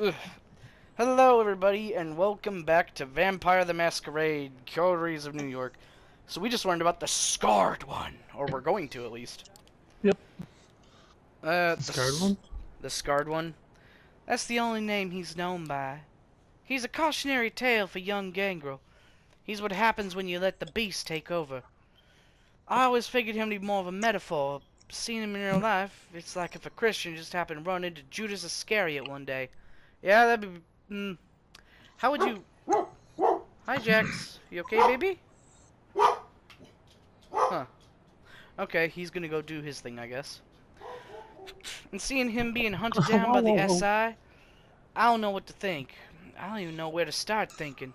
Ugh. Hello, everybody, and welcome back to Vampire the Masquerade, Coteries of New York. So we just learned about the Scarred One, or we're going to, at least. Yep. Uh, the, Scarred s- one? the Scarred One. That's the only name he's known by. He's a cautionary tale for young Gangrel. He's what happens when you let the beast take over. I always figured him to be more of a metaphor. Seeing him in real life, it's like if a Christian just happened to run into Judas Iscariot one day. Yeah, that'd be... How would you... Hi, Jax. You okay, baby? Huh. Okay, he's gonna go do his thing, I guess. And seeing him being hunted down Whoa, by the whoa, whoa. SI, I don't know what to think. I don't even know where to start thinking.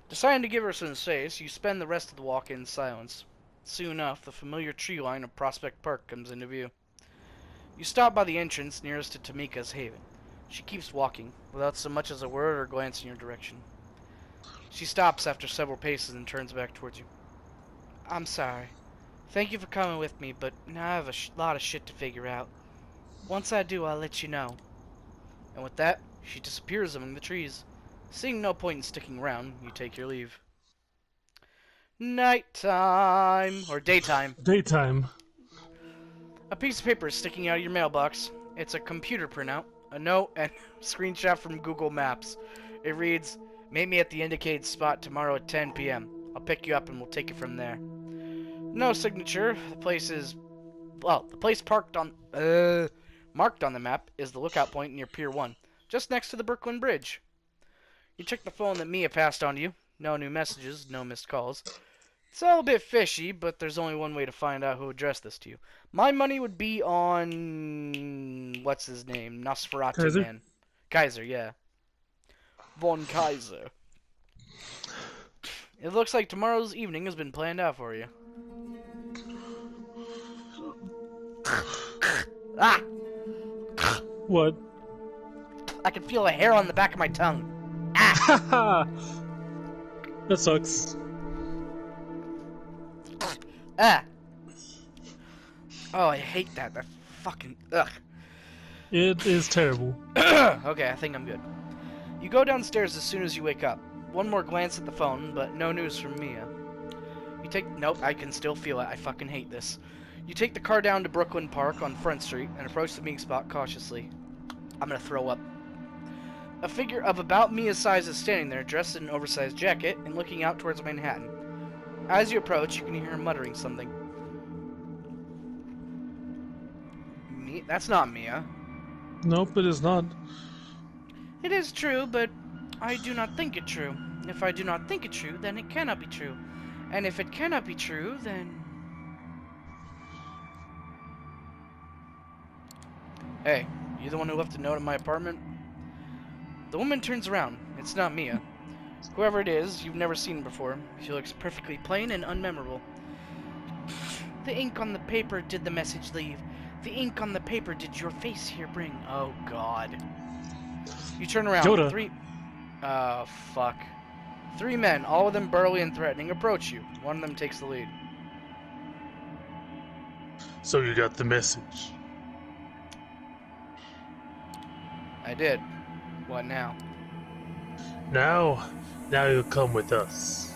Deciding to give her some space, you spend the rest of the walk in silence. Soon enough, the familiar tree line of Prospect Park comes into view. You stop by the entrance nearest to Tamika's haven. She keeps walking, without so much as a word or glance in your direction. She stops after several paces and turns back towards you. I'm sorry. Thank you for coming with me, but now I have a lot of shit to figure out. Once I do, I'll let you know. And with that, she disappears among the trees. Seeing no point in sticking around, you take your leave. Nighttime, or daytime. Daytime. A piece of paper is sticking out of your mailbox. It's a computer printout, a note, and screenshot from Google Maps. It reads, "Meet me at the indicated spot tomorrow at 10 p.m. I'll pick you up and we'll take it from there." No signature. The place is... Well, the place marked on the map is the lookout point near Pier 1, just next to the Brooklyn Bridge. You check the phone that Mia passed on to you. No new messages, no missed calls. It's all a bit fishy, but there's only one way to find out who addressed this to you. My money would be on... What's his name? Nosferatu Kaiser? Man. Kaiser, yeah. Von Kaiser. It looks like tomorrow's evening has been planned out for you. Ah! What? I can feel a hair on the back of my tongue. Ah! Haha! That sucks. Ah! Oh, I hate that. That fucking... Ugh. It is terrible. Okay, I think I'm good. You go downstairs as soon as you wake up. One more glance at the phone, but no news from Mia. You take... Nope, I can still feel it. I fucking hate this. You take the car down to Brooklyn Park on Front Street and approach the meeting spot cautiously. I'm gonna throw up. A figure of about Mia's size is standing there, dressed in an oversized jacket and looking out towards Manhattan. As you approach, you can hear her muttering something. That's not Mia. Nope, it is not. It is true, but I do not think it true. If I do not think it true, then it cannot be true. And if it cannot be true, then... Hey, you the one who left a note in my apartment? The woman turns around. It's not Mia. Whoever it is, you've never seen before. She looks perfectly plain and unmemorable. The ink on the paper did the message leave. The ink on the paper did your face here bring. Oh, God. You turn around. Yoda. Oh, fuck. 3 men, all of them burly and threatening, approach you. One of them takes the lead. So you got the message. I did. What now? Now you'll come with us.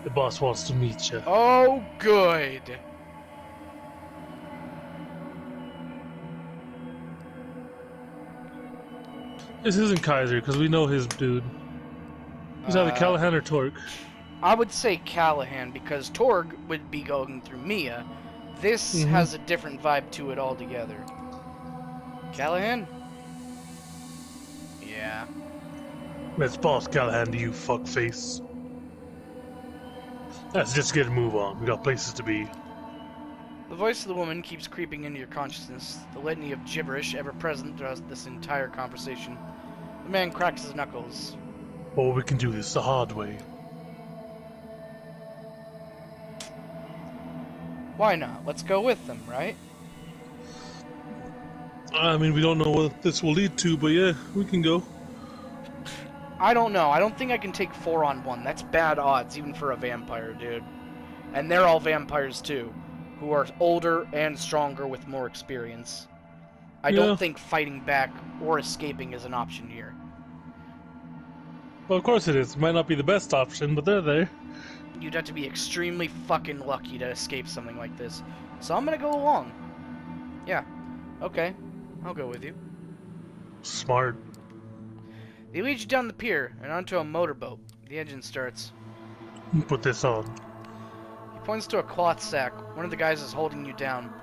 The boss wants to meet you. Oh, good. This isn't Kaiser, because we know his dude. He's either Callahan or Torque. I would say Callahan, because Torg would be going through Mia. This has a different vibe to it altogether. Callahan? Yeah. Let's boss Callahan to you, fuckface. Let's just get a move on. We got places to be. The voice of the woman keeps creeping into your consciousness, the litany of gibberish ever present throughout this entire conversation. The man cracks his knuckles. Or we can do this the hard way. Why not? Let's go with them, right? I mean, we don't know what this will lead to, but yeah, we can go. I don't know. I don't think I can take 4-on-1. That's bad odds, even for a vampire, dude. And they're all vampires, too, who are older and stronger with more experience. I Yeah. don't think fighting back or escaping is an option here. Well, of course it is. Might not be the best option, but they're there. You'd have to be extremely fucking lucky to escape something like this. So I'm gonna go along. Yeah. Okay. I'll go with you. Smart. They lead you down the pier and onto a motorboat. The engine starts. Put this on. He points to a cloth sack. One of the guys is holding you down.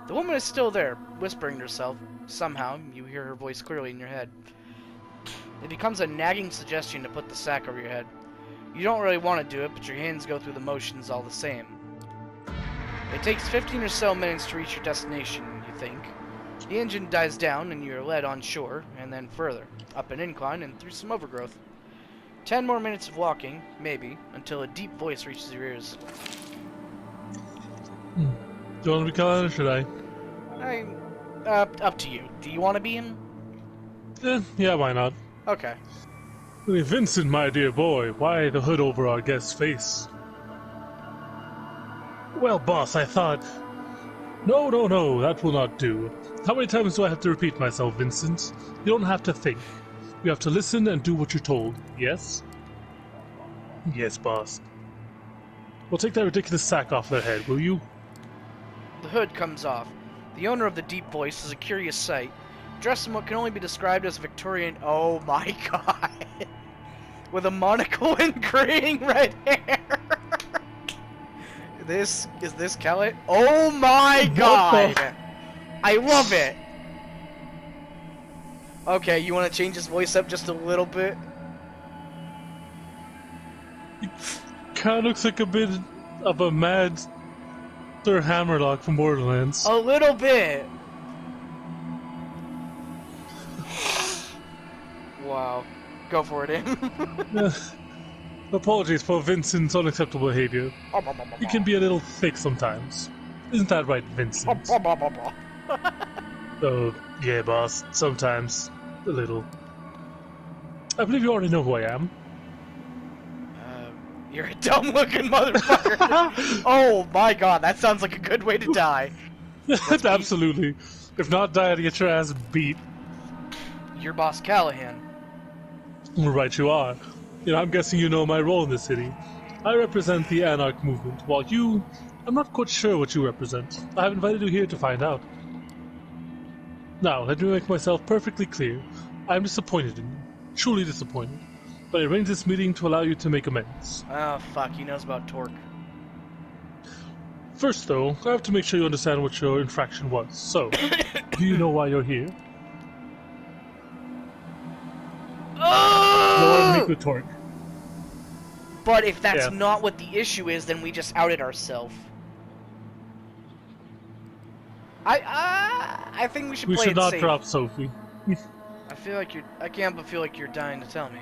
The woman is still there, whispering to herself. Somehow, you hear her voice clearly in your head. It becomes a nagging suggestion to put the sack over your head. You don't really want to do it, but your hands go through the motions all the same. It takes 15 or so minutes to reach your destination, you think. The engine dies down and you're led on shore, and then further, up an incline and through some overgrowth. 10 more minutes of walking, maybe, until a deep voice reaches your ears. Do you want to be Colin or should I? Up to you. Do you want to be him? Yeah, why not? Okay. Hey, Vincent, my dear boy, why the hood over our guest's face? Well, boss, I thought... No, that will not do. How many times do I have to repeat myself, Vincent? You don't have to think. You have to listen and do what you're told, yes? Yes, boss. Well, take that ridiculous sack off their head, will you? The hood comes off. The owner of the deep voice is a curious sight, dressed in what can only be described as Victorian. Oh my god! With a monocle and graying red hair. Is this Kelly? Oh my god! I love it. Okay, you want to change his voice up just a little bit? Kind of looks like a bit of a mad Sir Hammerlock from Borderlands. A little bit. Wow. Go for it, in. Apologies for Vincent's unacceptable behavior. He can be a little thick sometimes. Isn't that right, Vincent? Oh, yeah, boss. Sometimes. A little. I believe you already know who I am. You're a dumb-looking motherfucker. Oh my god, that sounds like a good way to die. Absolutely. If not, die to get your ass beat. You're Boss Callahan. Right you are. You know, I'm guessing you know my role in the city. I represent the Anarch movement, while you... I'm not quite sure what you represent. I have invited you here to find out. Now, let me make myself perfectly clear. I'm disappointed in you. Truly disappointed. But I arranged this meeting to allow you to make amends. Oh, fuck, he knows about torque. First, though, I have to make sure you understand what your infraction was. So, do you know why you're here? Oh! No, make with torque. But if that's Yeah. not what the issue is, then we just outed ourselves. I think we should We play should it not safe. drop Sophie. I can't but feel like you're dying to tell me.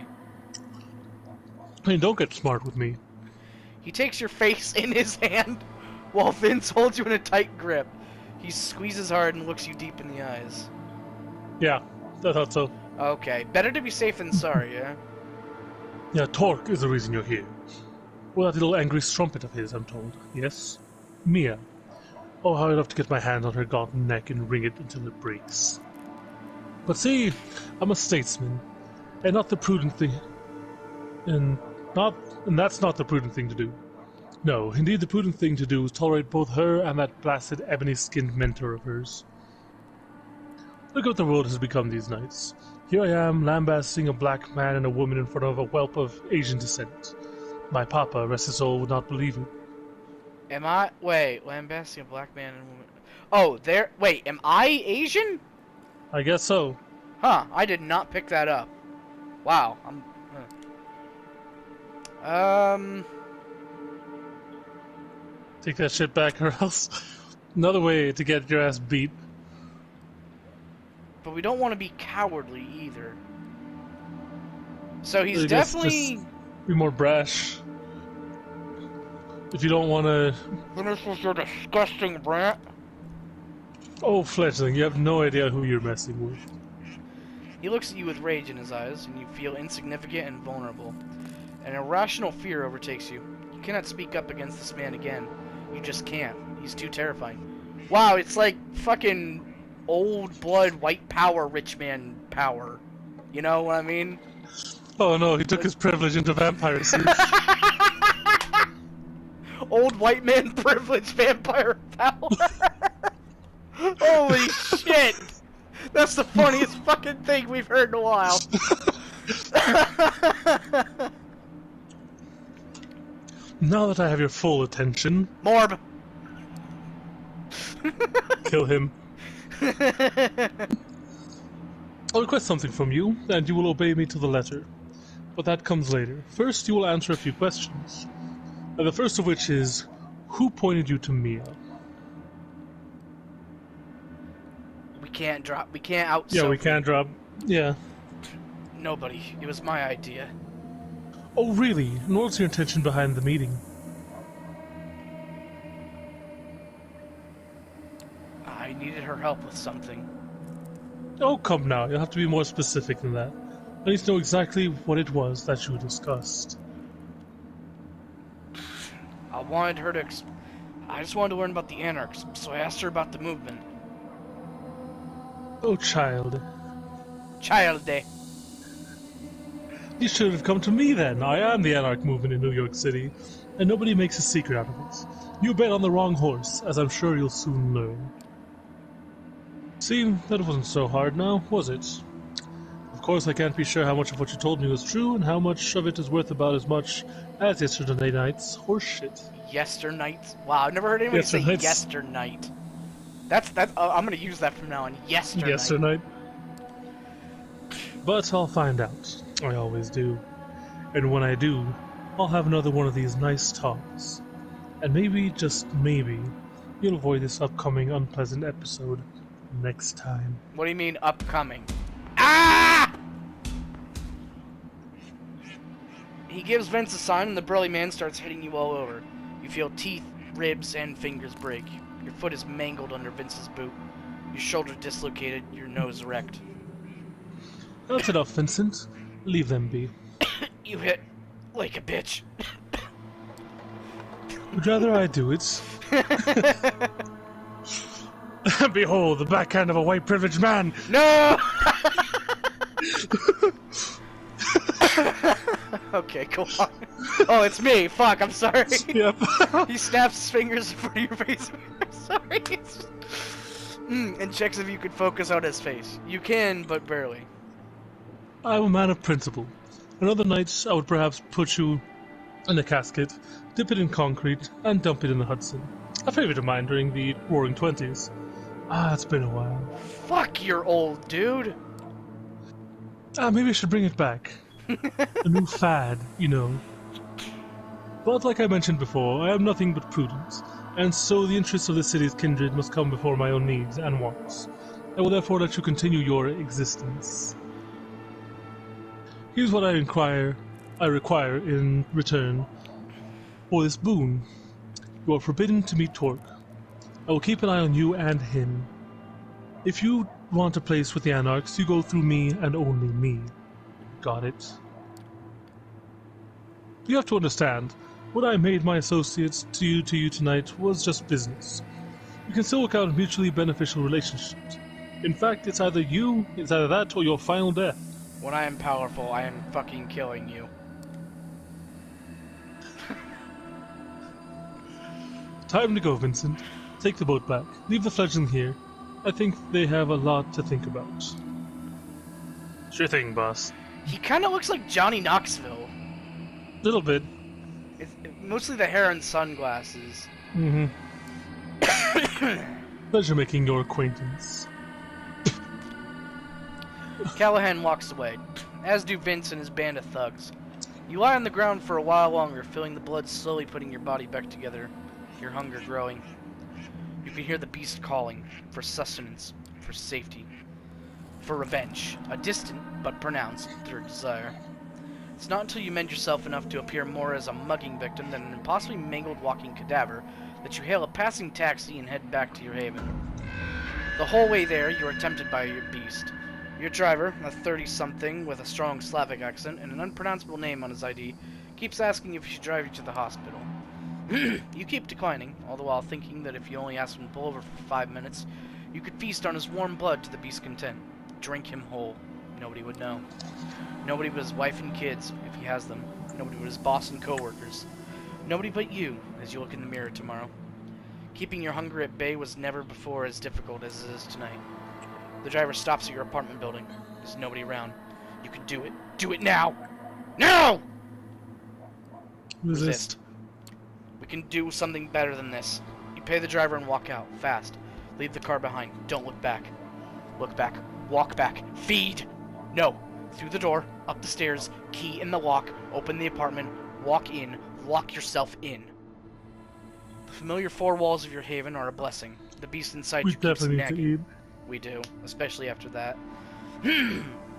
I mean, don't get smart with me. He takes your face in his hand while Vince holds you in a tight grip. He squeezes hard and looks you deep in the eyes. Yeah, I thought so. Okay, better to be safe than sorry, yeah? Yeah, Torque is the reason you're here. Well, that little angry strumpet of his, I'm told. Yes? Mia. Oh, how I'd love to get my hand on her gaunt neck and wring it until it breaks. But see, I'm a statesman, and not the prudent thing... And that's not the prudent thing to do. No, indeed the prudent thing to do is tolerate both her and that blasted ebony-skinned mentor of hers. Look at what the world has become these nights. Here I am, lambasting a black man and a woman in front of a whelp of Asian descent. My papa, rest his soul, would not believe it. Wait, lambasting a black man and a woman... Oh, wait, am I Asian? I guess so. Huh, I did not pick that up. Wow, Take that shit back or else another way to get your ass beat. But we don't want to be cowardly either. So he's I guess definitely... just be more brash. If you don't want to... Finish with your disgusting brat. Oh, fledgling, you have no idea who you're messing with. He looks at you with rage in his eyes, and you feel insignificant and vulnerable. An irrational fear overtakes you. You cannot speak up against this man again. You just can't. He's too terrifying. Wow, it's like fucking old blood, white power, rich man power. You know what I mean? Oh no, he took his privilege into vampirecy. Old white man privilege vampire power. Holy shit! That's the funniest fucking thing we've heard in a while. Now that I have your full attention, Morb. kill him. I'll request something from you, and you will obey me to the letter. But that comes later. First, you will answer a few questions. The first of which is, who pointed you to Mia? We can't out. Yeah, Sophie. we can't drop. Yeah. Nobody. It was my idea. Oh, really? And what's your intention behind the meeting? I needed her help with something. Oh, come now. You'll have to be more specific than that. I need to know exactly what it was that you discussed. I wanted her to. I just wanted to learn about the Anarchs, so I asked her about the movement. Oh, child. Child day. You should have come to me then. I am the Anarch movement in New York City, and nobody makes a secret out of it. You bet on the wrong horse, as I'm sure you'll soon learn. See, that wasn't so hard now, was it? Of course, I can't be sure how much of what you told me was true, and how much of it is worth about as much as yesterday night's horseshit. Yesternight? Wow, I've never heard anybody say Yesternights. yesternight. That's I'm gonna use that from now on. Yesternight. Yesternight. But I'll find out. I always do. And when I do, I'll have another one of these nice talks. And maybe, just maybe, you'll avoid this upcoming unpleasant episode next time. What do you mean upcoming? Ah! He gives Vince a sign and the burly man starts hitting you all over. You feel teeth, ribs, and fingers break. Your foot is mangled under Vince's boot. Your shoulder dislocated, your nose wrecked. That's enough, Vincent. Leave them be. You hit like a bitch. Would rather I do it. Behold, the backhand of a white privileged man! No! Okay, go on. Oh, it's me. Fuck, I'm sorry. Yep. He snaps his fingers in front of your face. I'm sorry. And checks if you can focus on his face. You can, but barely. I'm a man of principle. On other nights, I would perhaps put you in a casket, dip it in concrete, and dump it in the Hudson. A favorite of mine during the Roaring Twenties. Ah, it's been a while. Fuck, you're old, dude. Maybe I should bring it back. A new fad, you know. But like I mentioned before, I am nothing but prudent, and so the interests of the city's kindred must come before my own needs and wants. I will therefore let you continue your existence. Here's what I require in return for this boon. You are forbidden to meet Torque. I will keep an eye on you and him. If you want a place with the Anarchs, you go through me and only me. Got it? You have to understand, what I made my associates to you tonight was just business. You can still work out mutually beneficial relationships. In fact, it's either that or your final death. When I am powerful, I am fucking killing you. Time to go, Vincent. Take the boat back. Leave the fledgling here. I think they have a lot to think about. Sure thing, boss. He kind of looks like Johnny Knoxville. Little bit. It's mostly the hair and sunglasses. Mm-hmm. Pleasure making your acquaintance. Callahan walks away, as do Vince and his band of thugs. You lie on the ground for a while longer, feeling the blood slowly putting your body back together, your hunger growing. You can hear the beast calling, for sustenance, for safety, for revenge, a distant but pronounced third desire. It's not until you mend yourself enough to appear more as a mugging victim than an impossibly mangled walking cadaver that you hail a passing taxi and head back to your haven. The whole way there, you are tempted by your beast. Your driver, a 30-something with a strong Slavic accent and an unpronounceable name on his ID, keeps asking if he should drive you to the hospital. You keep declining, all the while thinking that if you only ask him to pull over for 5 minutes, You could feast on his warm blood to the beast's content. Drink him whole. Nobody would know. Nobody but his wife and kids, if he has them. Nobody but his boss and coworkers. Nobody but you, as you look in the mirror tomorrow. Keeping your hunger at bay was never before as difficult as it is tonight. The driver stops at your apartment building. There's nobody around. You can do it. Do it now! Now! Resist. We can do something better than this. You pay the driver and walk out, fast. Leave the car behind. Don't look back. Look back. Walk back. Feed! No. Through the door, up the stairs, key in the lock, open the apartment, walk in, lock yourself in. The familiar four walls of your haven are a blessing. The beast inside We you keeps definitely need nagging. to eat. We do, especially after that.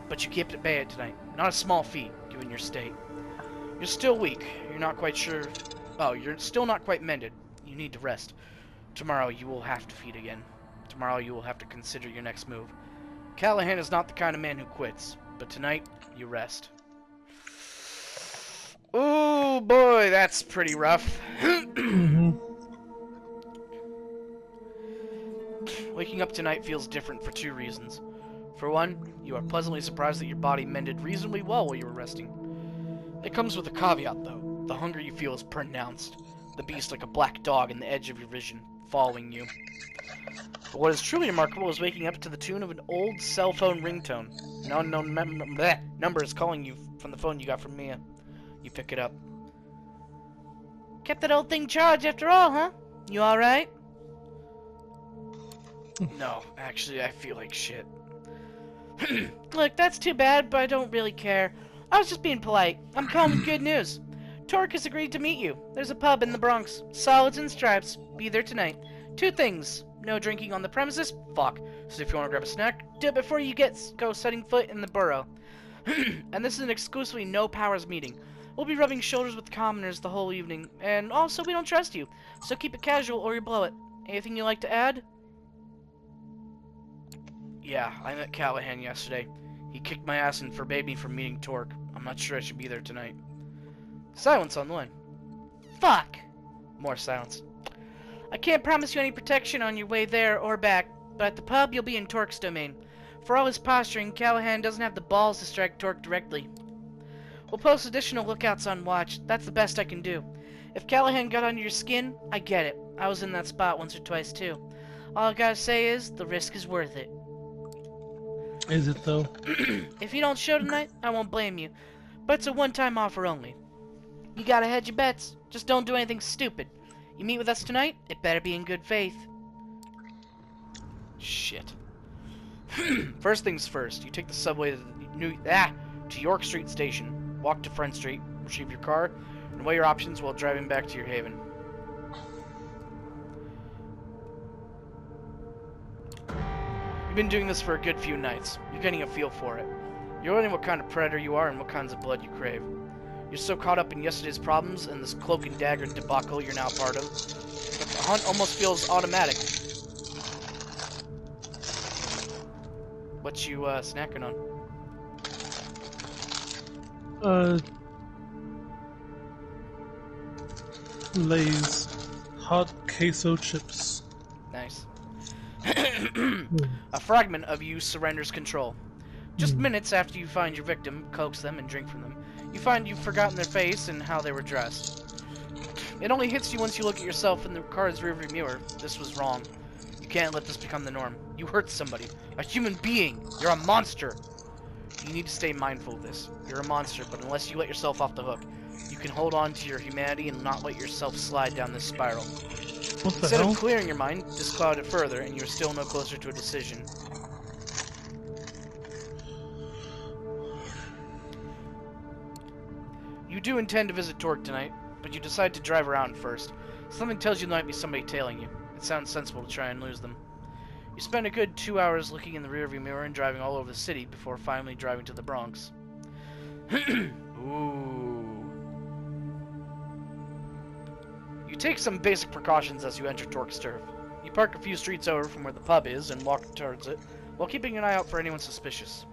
But you kept at bay tonight. Not a small feat, given your state. You're still weak. You're not quite sure... Oh, you're still not quite mended. You need to rest. Tomorrow you will have to feed again. Tomorrow you will have to consider your next move. Callahan is not the kind of man who quits. But tonight, you rest. Oh boy, that's pretty rough. Waking up tonight feels different for two reasons. For one, you are pleasantly surprised that your body mended reasonably well while you were resting. It comes with a caveat, though. The hunger you feel is pronounced. The beast like a black dog in the edge of your vision, following you. But what is truly remarkable is waking up to the tune of an old cell phone ringtone. An unknown number is calling you from the phone you got from Mia. You pick it up. Kept that old thing charged after all, huh? You alright? No, actually, I feel like shit. Look, that's too bad, but I don't really care. I was just being polite. I'm calling with good news. Torque has agreed to meet you. There's a pub in the Bronx. Solids and Stripes. Be there tonight. Two things. No drinking on the premises. Fuck. So if you want to grab a snack, do it before you go setting foot in the borough. And this is an exclusively no powers meeting. We'll be rubbing shoulders with the commoners the whole evening. And also, we don't trust you. So keep it casual or you blow it. Anything you'd like to add? Yeah, I met Callahan yesterday. He kicked my ass and forbade me from meeting Torque. I'm not sure I should be there tonight. Silence on the line. Fuck! More silence. I can't promise you any protection on your way there or back, but at the pub you'll be in Torque's domain. For all his posturing, Callahan doesn't have the balls to strike Torque directly. We'll post additional lookouts on watch. That's the best I can do. If Callahan got under your skin, I get it. I was in that spot once or twice too. All I gotta say is, the risk is worth it. Is it though? If you don't show tonight, I won't blame you. But it's a one-time offer only. You gotta hedge your bets. Just don't do anything stupid. You meet with us tonight, it better be in good faith. Shit. First things first, you take the subway to York Street Station. Walk to Front Street, retrieve your car, and weigh your options while driving back to your haven. You've been doing this for a good few nights. You're getting a feel for it. You're learning what kind of predator you are and what kinds of blood you crave. You're so caught up in yesterday's problems and this cloak and dagger debacle you're now part of, that the hunt almost feels automatic. What you, snacking on? Lay's hot queso chips. Nice. A fragment of you surrenders control. Just minutes after you find your victim, coax them, and drink from them, you find you've forgotten their face and how they were dressed. It only hits you once you look at yourself in the car's rearview mirror. This was wrong. You can't let this become the norm. You hurt somebody. A human being. You're a monster. You need to stay mindful of this. You're a monster, but unless you let yourself off the hook, you can hold on to your humanity and not let yourself slide down this spiral. What the Instead hell? of clearing your mind, discloud it further, and you're still no closer to a decision. You do intend to visit Torque tonight, but you decide to drive around first. Something tells you there might be somebody tailing you. It sounds sensible to try and lose them. You spend a good 2 hours looking in the rearview mirror and driving all over the city before finally driving to the Bronx. Ooh. You take some basic precautions as you enter Torque's turf. You park a few streets over from where the pub is and walk towards it, while keeping an eye out for anyone suspicious.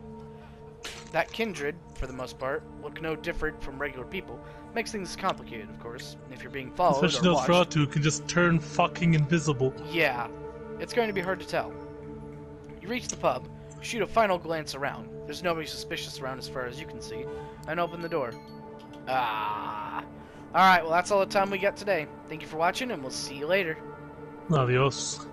That kindred, for the most part, look no different from regular people. Makes things complicated, of course. If you're being followed Especially or those watched, Ratu can just turn fucking invisible. yeah, it's going to be hard to tell. You reach the pub, shoot a final glance around. There's nobody suspicious around as far as you can see, and open the door. Ah. Alright, well that's all the time we got today. Thank you for watching, and we'll see you later. Adios.